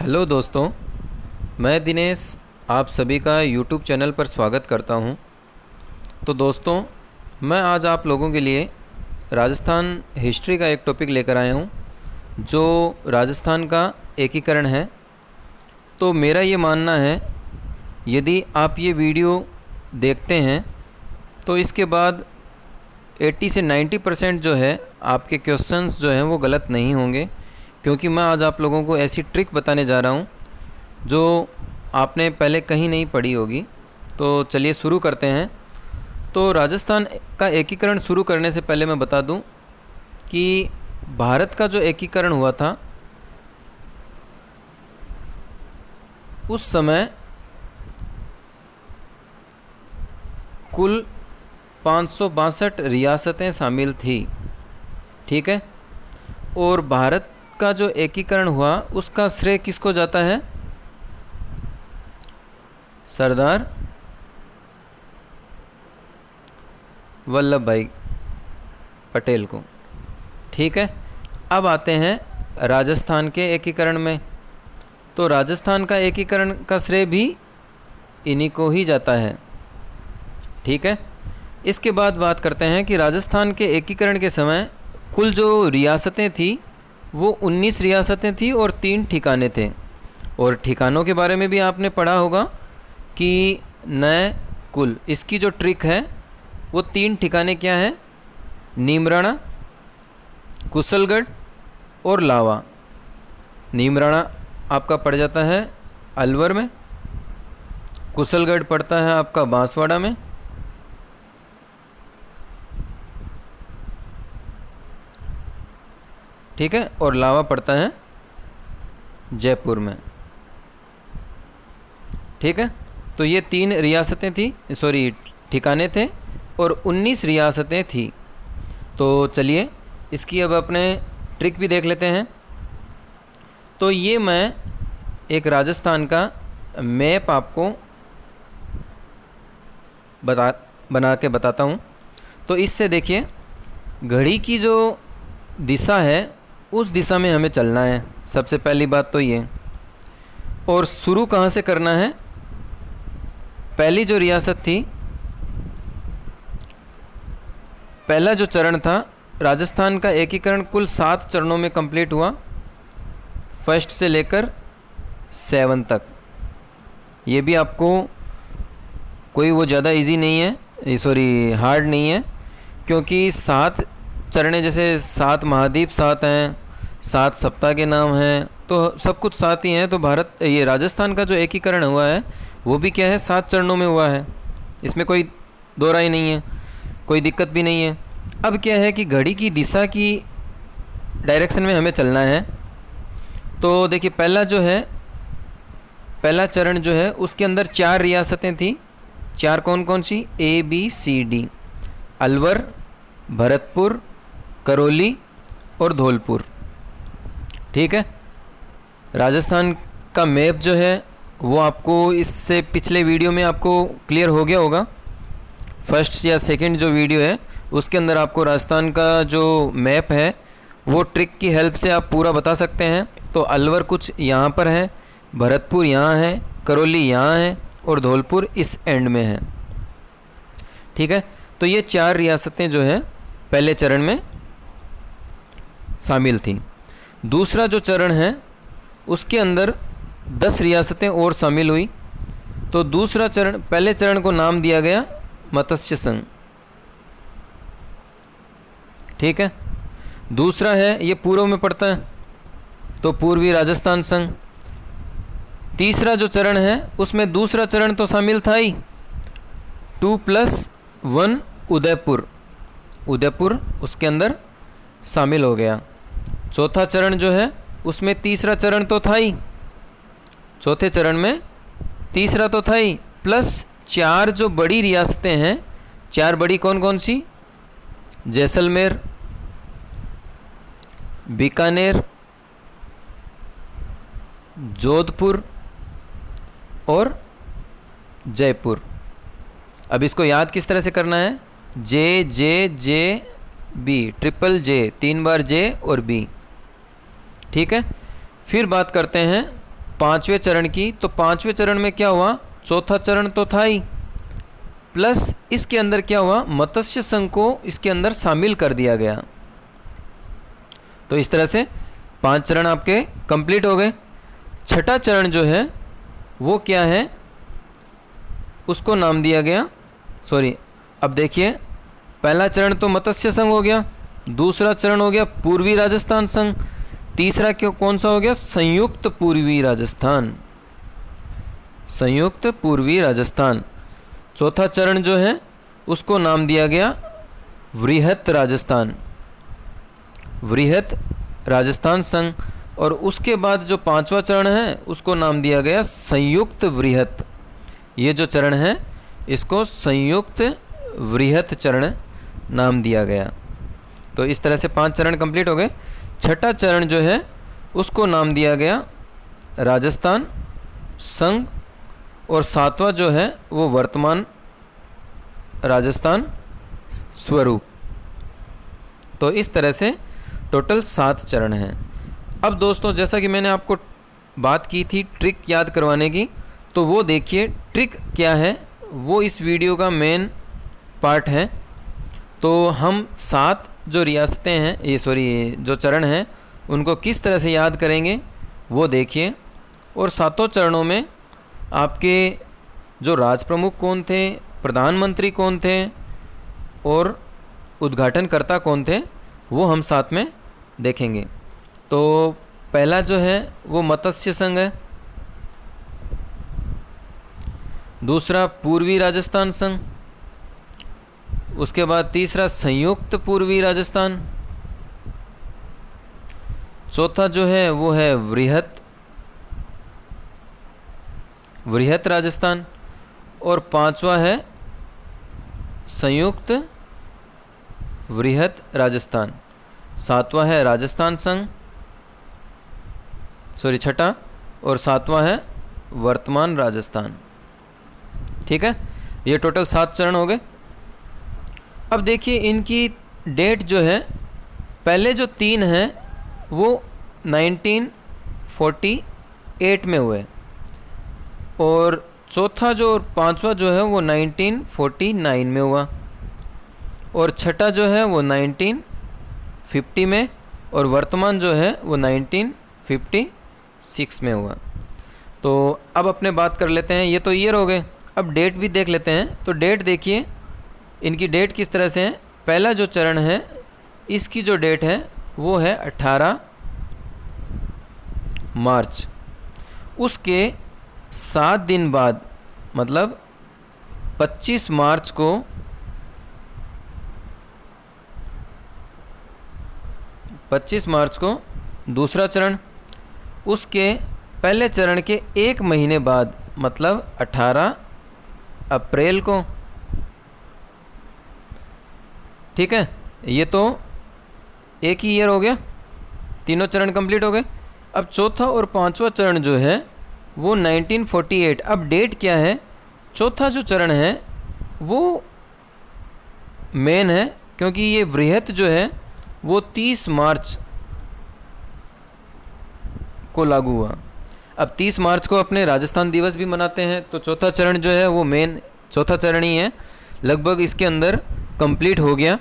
Hello दोस्तों, मैं दिनेश आप सभी का यूट्यूब चैनल पर स्वागत करता हूं। तो दोस्तों, मैं आज आप लोगों के लिए राजस्थान हिस्ट्री का एक टॉपिक लेकर आया हूं, जो राजस्थान का एकीकरण है। तो मेरा ये मानना है, यदि आप ये वीडियो देखते हैं तो इसके बाद 80 से 90% जो है आपके क्वेश्चंस जो हैं वो गलत नहीं होंगे, क्योंकि मैं आज आप लोगों को ऐसी ट्रिक बताने जा रहा हूँ जो आपने पहले कहीं नहीं पढ़ी होगी। तो चलिए शुरू करते हैं। तो राजस्थान का एकीकरण शुरू करने से पहले मैं बता दूं कि भारत का जो एकीकरण हुआ था उस समय कुल 562 रियासतें शामिल थी, ठीक है। और भारत का जो एकीकरण हुआ उसका श्रेय किसको जाता है? सरदार वल्लभ भाई पटेल को, ठीक है। अब आते हैं राजस्थान के एकीकरण में। तो राजस्थान का एकीकरण का श्रेय भी इन्हीं को ही जाता है, ठीक है। इसके बाद बात करते हैं कि राजस्थान के एकीकरण के समय कुल जो रियासतें थी वो 19 रियासतें थी और 3 ठिकाने थे। और ठिकानों के बारे में भी आपने पढ़ा होगा कि नए कुल, इसकी जो ट्रिक है वो 3 ठिकाने क्या हैं? नीमराणा, कुशलगढ़ और लावा। नीमराणा आपका पड़ जाता है अलवर में, कुशलगढ़ पड़ता है आपका बांसवाड़ा में, ठीक है, और लावा पड़ता है जयपुर में, ठीक है। तो ये 3 रियासतें थी, ठिकाने थे और 19 रियासतें थी। तो चलिए इसकी अब अपने ट्रिक भी देख लेते हैं। तो ये मैं एक राजस्थान का मैप आपको बना के बताता हूँ। तो इससे देखिए, घड़ी की जो दिशा है उस दिशा में हमें चलना है, सबसे पहली बात तो ये। और शुरू कहाँ से करना है? पहली जो रियासत थी, पहला जो चरण था, राजस्थान का एकीकरण कुल 7 चरणों में कंप्लीट हुआ, फर्स्ट से लेकर 7 तक। ये भी आपको कोई वो ज़्यादा इजी नहीं है, हार्ड नहीं है, क्योंकि 7 चरणें, जैसे 7 महाद्वीप 7 हैं, 7 सप्ताह के नाम हैं, तो सब कुछ 7 ही हैं। तो ये राजस्थान का जो एकीकरण हुआ है वो भी क्या है? 7 चरणों में हुआ है। इसमें कोई दो राय नहीं है, कोई दिक्कत भी नहीं है। अब क्या है कि घड़ी की दिशा की डायरेक्शन में हमें चलना है। तो देखिए, पहला चरण जो है उसके अंदर 4 रियासतें थी। 4 कौन कौन सी? ABCD, अलवर, भरतपुर, करौली और धौलपुर, ठीक है। राजस्थान का मैप जो है वो आपको इससे पिछले वीडियो में आपको क्लियर हो गया होगा। फर्स्ट या सेकंड जो वीडियो है उसके अंदर आपको राजस्थान का जो मैप है वो ट्रिक की हेल्प से आप पूरा बता सकते हैं। तो अलवर कुछ यहाँ पर है, भरतपुर यहाँ है, करौली यहाँ है और धौलपुर इस एंड में है, ठीक है। तो ये 4 रियासतें जो है पहले चरण में शामिल थी। दूसरा जो चरण है उसके अंदर 10 रियासतें और शामिल हुई। तो दूसरा चरण, पहले चरण को नाम दिया गया मत्स्य संघ, ठीक है। दूसरा है, ये पूर्व में पड़ता है, तो पूर्वी राजस्थान संघ। तीसरा जो चरण है उसमें दूसरा चरण तो शामिल था ही, 2+1 उदयपुर उसके अंदर शामिल हो गया। चौथा चरण जो है उसमें तीसरा चरण तो था ही, चौथे चरण में तीसरा तो था ही, प्लस 4 जो बड़ी रियासतें हैं, 4 बड़ी कौन कौन सी? जैसलमेर, बीकानेर, जोधपुर और जयपुर। अब इसको याद किस तरह से करना है? JJJB, ट्रिपल J, 3 बार J और B, ठीक है। फिर बात करते हैं पाँचवें चरण की, तो पाँचवें चरण में क्या हुआ, चौथा चरण तो था ही, प्लस इसके अंदर क्या हुआ, मत्स्य संघ को इसके अंदर शामिल कर दिया गया। तो इस तरह से 5 चरण आपके कंप्लीट हो गए। छठा चरण जो है वो क्या है, उसको नाम दिया गया, अब देखिए, पहला चरण तो मत्स्य संघ हो गया, दूसरा चरण हो गया पूर्वी राजस्थान संघ, तीसरा क्यों कौन सा हो गया, संयुक्त पूर्वी राजस्थान, संयुक्त पूर्वी राजस्थान। चौथा चरण जो है उसको नाम दिया गया वृहत राजस्थान, वृहत राजस्थान संघ। और उसके बाद जो पांचवा चरण है उसको नाम दिया गया संयुक्त वृहत। ये जो चरण है इसको संयुक्त वृहत चरण नाम दिया गया। तो इस तरह से 5 चरण कंप्लीट हो गए। छठा चरण जो है उसको नाम दिया गया राजस्थान संघ, और सातवां जो है वो वर्तमान राजस्थान स्वरूप। तो इस तरह से टोटल 7 चरण हैं। अब दोस्तों, जैसा कि मैंने आपको बात की थी ट्रिक याद करवाने की, तो वो देखिए ट्रिक क्या है, वो इस वीडियो का मेन पार्ट है। तो हम 7 जो रियासतें हैं, जो चरण हैं, उनको किस तरह से याद करेंगे वो देखिए। और 7 चरणों में आपके जो राज प्रमुख कौन थे, प्रधानमंत्री कौन थे और उद्घाटनकर्ता कौन थे, वो हम साथ में देखेंगे। तो पहला जो है वो मत्स्य संघ है, दूसरा पूर्वी राजस्थान संघ, उसके बाद तीसरा संयुक्त पूर्वी राजस्थान, चौथा जो है वो है वृहत राजस्थान, और पांचवा है संयुक्त वृहत राजस्थान, सातवां है राजस्थान संघ, छठा, और सातवां है वर्तमान राजस्थान। ठीक है, ये टोटल 7 चरण हो गए। अब देखिए इनकी डेट जो है, पहले जो 3 हैं वो 1948 में हुए, और चौथा जो और पांचवा जो है वो 1949 में हुआ, और छठा जो है वो 1950 में, और वर्तमान जो है वो 1956 में हुआ। तो अब अपने बात कर लेते हैं, ये तो ईयर हो गए, अब डेट भी देख लेते हैं। तो डेट देखिए, इनकी डेट किस तरह से है। पहला जो चरण है इसकी जो डेट है वो है 18 मार्च। उसके 7 दिन बाद, मतलब 25 मार्च को दूसरा चरण, उसके पहले चरण के 1 महीने बाद, मतलब 18 अप्रैल को। ठीक है, ये तो एक ही ईयर हो गया, तीनों चरण कंप्लीट हो गए। अब चौथा और पांचवा चरण जो है वो 1948। अब डेट क्या है, चौथा जो चरण है वो मेन है, क्योंकि ये वृहत जो है वो 30 मार्च को लागू हुआ। अब 30 मार्च को अपने राजस्थान दिवस भी मनाते हैं, तो चौथा चरण जो है वो मेन चौथा चरण ही है। लगभग इसके अंदर कंप्लीट हो गया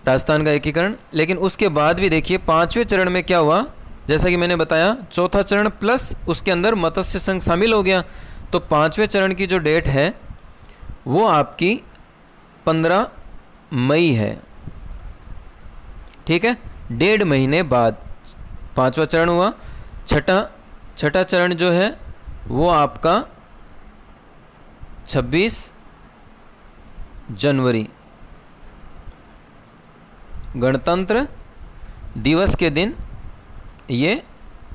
राजस्थान का एकीकरण। लेकिन उसके बाद भी देखिए 5वें चरण में क्या हुआ, जैसा कि मैंने बताया चौथा चरण प्लस उसके अंदर मत्स्य संघ शामिल हो गया। तो 5वें चरण की जो डेट है वो आपकी 15 मई है। ठीक है, 1.5 महीने बाद 5वां चरण हुआ। छठा चरण जो है वो आपका 26 जनवरी गणतंत्र दिवस के दिन ये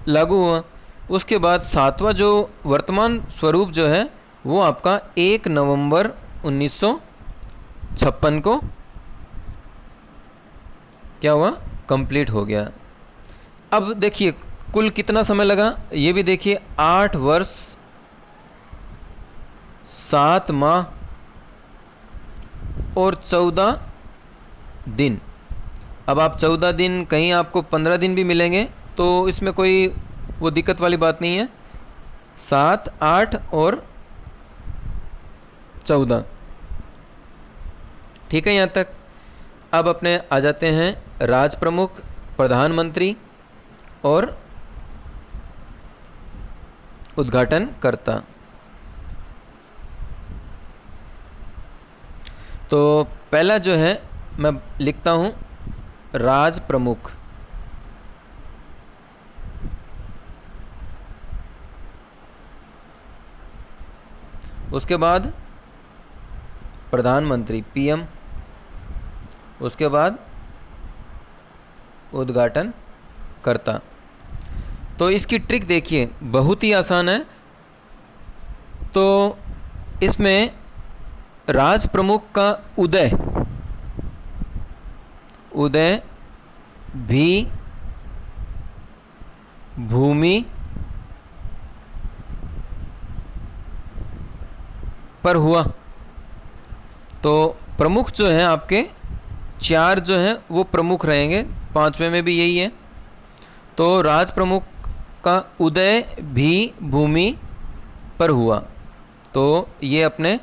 लागू हुआ। उसके बाद 7वां जो वर्तमान स्वरूप जो है वो आपका 1 नवंबर 1956 को क्या हुआ, कंप्लीट हो गया। अब देखिए कुल कितना समय लगा, ये भी देखिए 8 वर्ष 7 माह और 14 दिन। अब आप 14 दिन, कहीं आपको 15 दिन भी मिलेंगे, तो इसमें कोई वो दिक्कत वाली बात नहीं है। 7, 8 और 14, ठीक है यहाँ तक। अब अपने आ जाते हैं राज प्रमुख, प्रधानमंत्री और उद्घाटनकर्ता। तो पहला जो है मैं लिखता हूँ राज प्रमुख, उसके बाद प्रधानमंत्री पीएम, उसके बाद उद्घाटन करता। तो इसकी ट्रिक देखिए, बहुत ही आसान है। तो इसमें राज प्रमुख का उदय, उदय भी भूमि पर हुआ। तो प्रमुख जो हैं आपके 4 जो हैं वो प्रमुख रहेंगे, 5वें में भी यही है। तो राज प्रमुख का उदय भी भूमि पर हुआ। तो ये अपने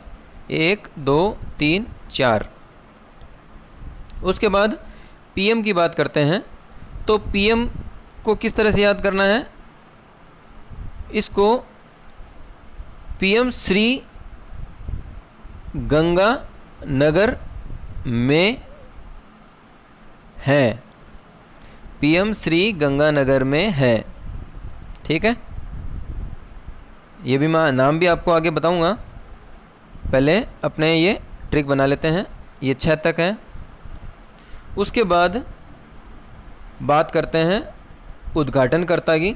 1, 2, 3, 4। उसके बाद पीएम की बात करते हैं। तो पीएम को किस तरह से याद करना है? इसको पीएम श्री गंगा नगर में है, पीएम श्री गंगानगर में है, ठीक है। ये भी मैं नाम भी आपको आगे बताऊंगा, पहले अपने ये ट्रिक बना लेते हैं। ये 6 तक है। उसके बाद बात करते हैं उद्घाटनकर्ता की।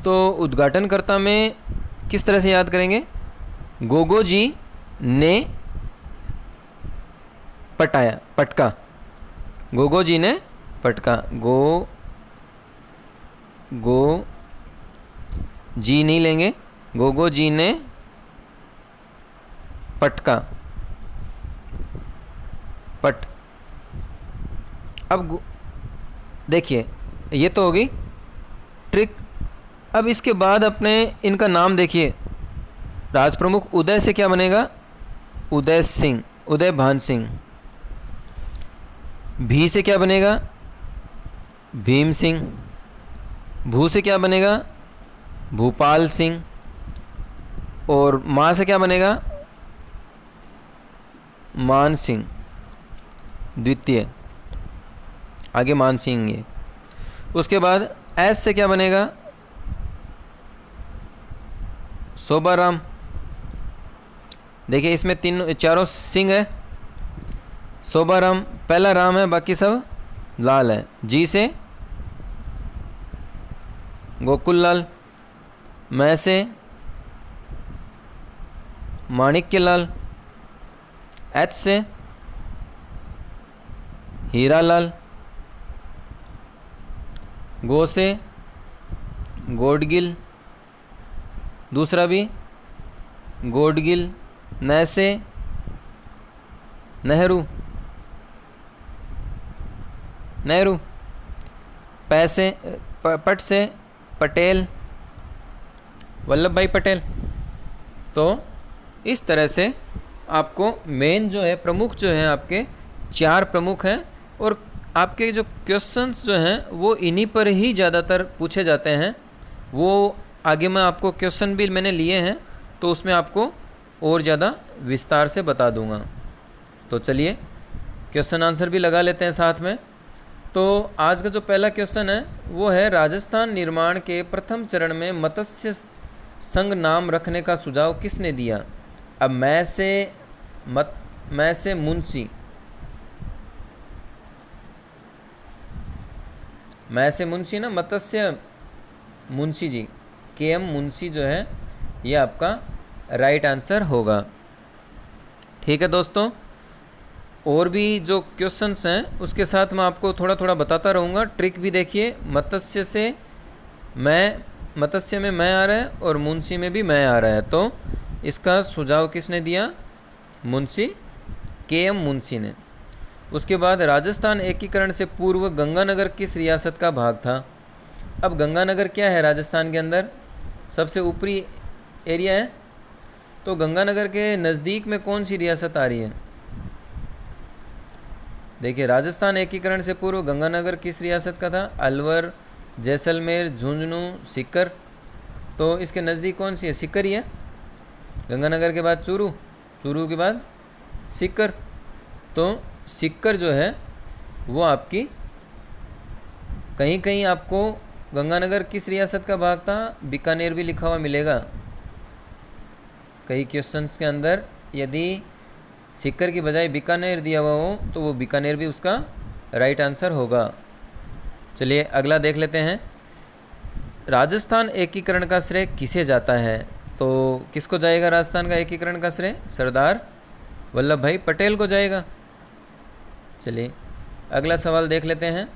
तो उद्घाटनकर्ता में किस तरह से याद करेंगे? गोगो जी ने पटाया, पटका, गोगो जी ने पटका। गो जी नहीं लेंगे, गोगो जी ने पटका, पट। अब देखिए ये तो होगी ट्रिक। अब इसके बाद अपने इनका नाम देखिए। राज प्रमुख उदय से क्या बनेगा? उदय सिंह, उदय भान सिंह। भी से क्या बनेगा? भीम सिंह। भू से क्या बनेगा? भूपाल सिंह। और माँ से क्या बनेगा? मान सिंह द्वितीय, आगे मान सिंह ये। उसके बाद एस से क्या बनेगा? शोभाराम। देखिए इसमें 4 सिंह है। शोभाराम पहला राम है, बाकी सब लाल है। जी से गोकुल लाल। मैं से माणिक्य लाल। एच से हीरा लाल। गो से गोडगिल, दूसरा भी गोडगिल। न से नेहरू, नेहरू। पैसे पट से पटेल, वल्लभ भाई पटेल। तो इस तरह से आपको मेन जो है प्रमुख जो है आपके 4 प्रमुख हैं। और आपके जो क्वेश्चंस जो हैं वो इन्हीं पर ही ज़्यादातर पूछे जाते हैं। वो आगे मैं आपको क्वेश्चन भी मैंने लिए हैं, तो उसमें आपको और ज़्यादा विस्तार से बता दूंगा। तो चलिए क्वेश्चन आंसर भी लगा लेते हैं साथ में। तो आज का जो पहला क्वेश्चन है वो है, राजस्थान निर्माण के प्रथम चरण में मत्स्य संघ नाम रखने का सुझाव किसने दिया? अब मैं से मुंशी, मैं से मुंशी ना, मत्स्य मुंशी जी, KM मुंशी जो है ये आपका राइट आंसर होगा। ठीक है दोस्तों, और भी जो क्वेश्चंस हैं उसके साथ मैं आपको थोड़ा थोड़ा बताता रहूँगा। ट्रिक भी देखिए, मत्स्य से मैं, मत्स्य में मैं आ रहा है और मुंशी में भी मैं आ रहा है। तो इसका सुझाव किसने दिया? मुंशी KM मुंशी ने। उसके बाद राजस्थान एकीकरण से पूर्व गंगानगर किस रियासत का भाग था? अब गंगानगर क्या है राजस्थान के अंदर, सबसे ऊपरी एरिया है। तो गंगानगर के नज़दीक में कौन सी रियासत आ रही है? देखिए, राजस्थान एकीकरण से पूर्व गंगानगर किस रियासत का था? अलवर, जैसलमेर, झुंझुनू, सीकर। तो इसके नज़दीक कौन सी है? सीकर ही है। गंगानगर के बाद चूरू, चूरू के बाद सीकर। तो सीकर जो है वो आपकी, कहीं कहीं आपको गंगानगर किस रियासत का भाग था, बीकानेर भी लिखा हुआ मिलेगा कई क्वेश्चंस के अंदर। यदि सीकर की बजाय बीकानेर दिया हुआ हो तो वो बीकानेर भी उसका राइट आंसर होगा। चलिए अगला देख लेते हैं। राजस्थान एकीकरण का श्रेय किसे जाता है? तो किसको जाएगा राजस्थान का एकीकरण का श्रेय? सरदार वल्लभ भाई पटेल को जाएगा। चलिए अगला सवाल देख लेते हैं।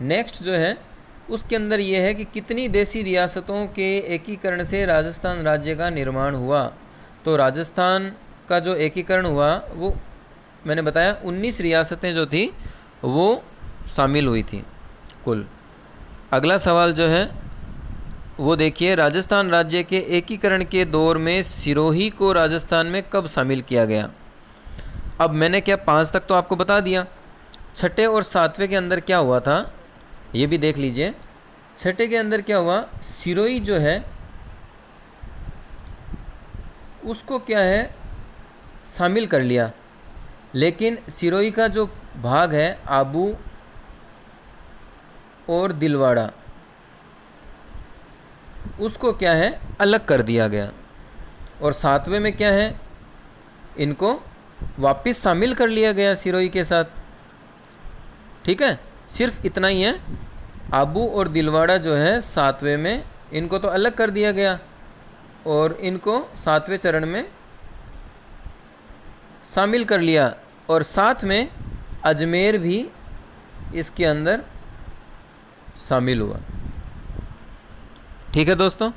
नेक्स्ट जो है उसके अंदर ये है कि कितनी देशी रियासतों के एकीकरण से राजस्थान राज्य का निर्माण हुआ? तो राजस्थान का जो एकीकरण हुआ वो मैंने बताया 19 रियासतें जो थी वो शामिल हुई थी कुल। अगला सवाल जो है वो देखिए, राजस्थान राज्य के एकीकरण के दौर में सिरोही को राजस्थान में कब शामिल किया गया? अब मैंने क्या 5 तक तो आपको बता दिया, छठे और सातवें के अंदर क्या हुआ था ये भी देख लीजिए। छठे के अंदर क्या हुआ, सिरोही जो है उसको क्या है शामिल कर लिया, लेकिन सिरोही का जो भाग है आबू और दिलवाड़ा उसको क्या है अलग कर दिया गया। और सातवें में क्या है, इनको वापस शामिल कर लिया गया सिरोही के साथ। ठीक है, सिर्फ इतना ही है। आबू और दिलवाड़ा जो है सातवें में, इनको तो अलग कर दिया गया और इनको सातवें चरण में शामिल कर लिया। और साथ में अजमेर भी इसके अंदर शामिल हुआ। ठीक है दोस्तों,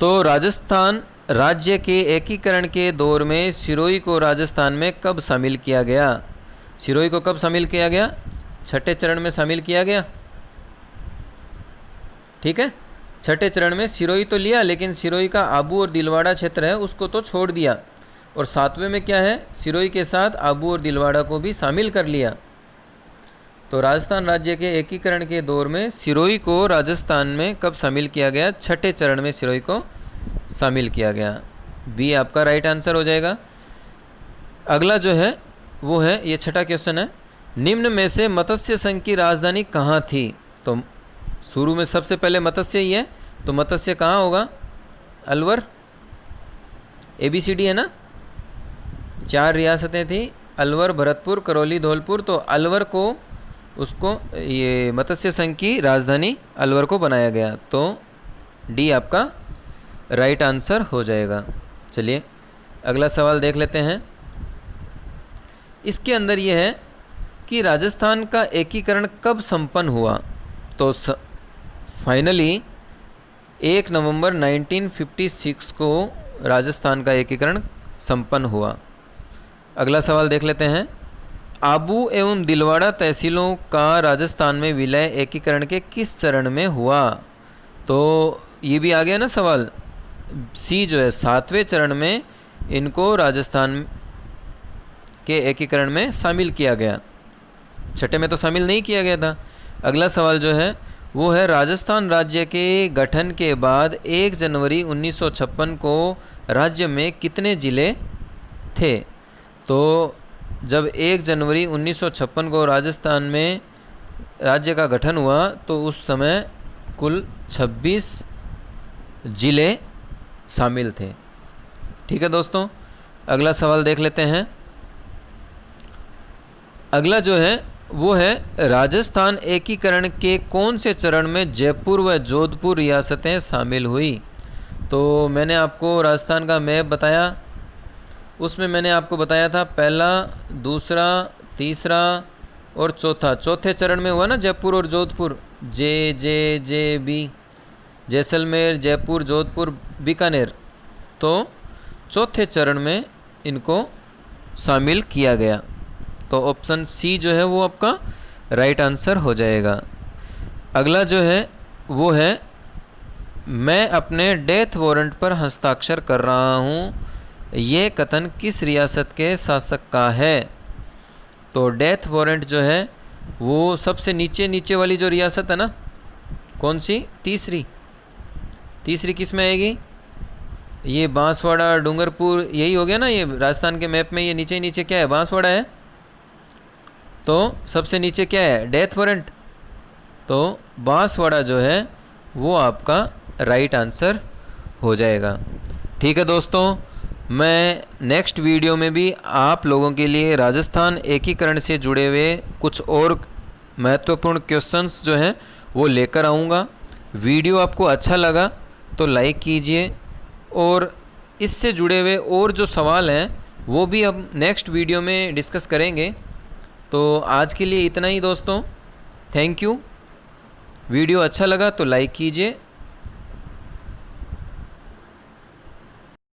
तो राजस्थान राज्य के एकीकरण के दौर में सिरोही को राजस्थान में कब शामिल किया गया? सिरोही को कब शामिल किया गया? छठे चरण में शामिल किया गया। ठीक है, छठे चरण में सिरोही तो लिया, लेकिन सिरोही का आबू और दिलवाड़ा क्षेत्र है उसको तो छोड़ दिया। और सातवें में क्या है, सिरोही के साथ आबू और दिलवाड़ा को भी शामिल कर लिया। तो राजस्थान राज्य के एकीकरण के दौर में सिरोही को राजस्थान में कब शामिल किया गया? छठे चरण में सिरोही को शामिल किया गया। बी आपका राइट आंसर हो जाएगा। अगला जो है वो है, ये छठा क्वेश्चन है, निम्न में से मत्स्य संघ की राजधानी कहाँ थी? तो शुरू में सबसे पहले मत्स्य ही है, तो मत्स्य कहाँ होगा? अलवर। ABCD है ना, 4 रियासतें थी, अलवर, भरतपुर, करौली, धौलपुर। तो अलवर को उसको ये मत्स्य संघ की राजधानी अलवर को बनाया गया। तो डी आपका राइट आंसर हो जाएगा। चलिए अगला सवाल देख लेते हैं। इसके अंदर ये है कि राजस्थान का एकीकरण कब संपन्न हुआ? तो फाइनली 1 नवंबर 1956 को राजस्थान का एकीकरण संपन्न हुआ। अगला सवाल देख लेते हैं। आबू एवं दिलवाड़ा तहसीलों का राजस्थान में विलय एकीकरण के किस चरण में हुआ? तो ये भी आ गया ना सवाल। सी जो है 7वें चरण में इनको राजस्थान के एकीकरण में शामिल किया गया, छठे में तो शामिल नहीं किया गया था। अगला सवाल जो है वो है, राजस्थान राज्य के गठन के बाद 1 जनवरी 1956 को राज्य में कितने ज़िले थे? तो जब 1 जनवरी 1956 को राजस्थान में राज्य का गठन हुआ तो उस समय कुल 26 ज़िले शामिल थे। ठीक है दोस्तों, अगला सवाल देख लेते हैं। अगला जो है वो है, राजस्थान एकीकरण के कौन से चरण में जयपुर व जोधपुर रियासतें शामिल हुई? तो मैंने आपको राजस्थान का मैप बताया, उसमें मैंने आपको बताया था पहला, दूसरा, तीसरा और चौथा। चौथे चरण में हुआ ना जयपुर और जोधपुर, जे, जैसलमेर, जयपुर, जोधपुर, बीकानेर। तो चौथे चरण में इनको शामिल किया गया। तो ऑप्शन सी जो है वो आपका राइट आंसर हो जाएगा। अगला जो है वो है मैं अपने डेथ वारंट पर हस्ताक्षर कर रहा हूँ, ये कथन किस रियासत के शासक का है। तो डेथ वारंट जो है वो सबसे नीचे नीचे वाली जो रियासत है ना, कौन सी, तीसरी किस में आएगी, ये बांसवाड़ा डूंगरपुर यही हो गया ना, ये राजस्थान के मैप में ये नीचे नीचे क्या है, बांसवाड़ा है। तो सबसे नीचे क्या है, डेथ वारंट। तो बांसवाड़ा जो है वो आपका राइट आंसर हो जाएगा। ठीक है दोस्तों, मैं नेक्स्ट वीडियो में भी आप लोगों के लिए राजस्थान एकीकरण से जुड़े हुए कुछ और महत्वपूर्ण क्वेश्चंस जो हैं वो लेकर आऊँगा। वीडियो आपको अच्छा लगा तो लाइक कीजिए, और इससे जुड़े हुए और जो सवाल हैं वो भी हम नेक्स्ट वीडियो में डिस्कस करेंगे। तो आज के लिए इतना ही दोस्तों, थैंक यू। वीडियो अच्छा लगा तो लाइक कीजिए।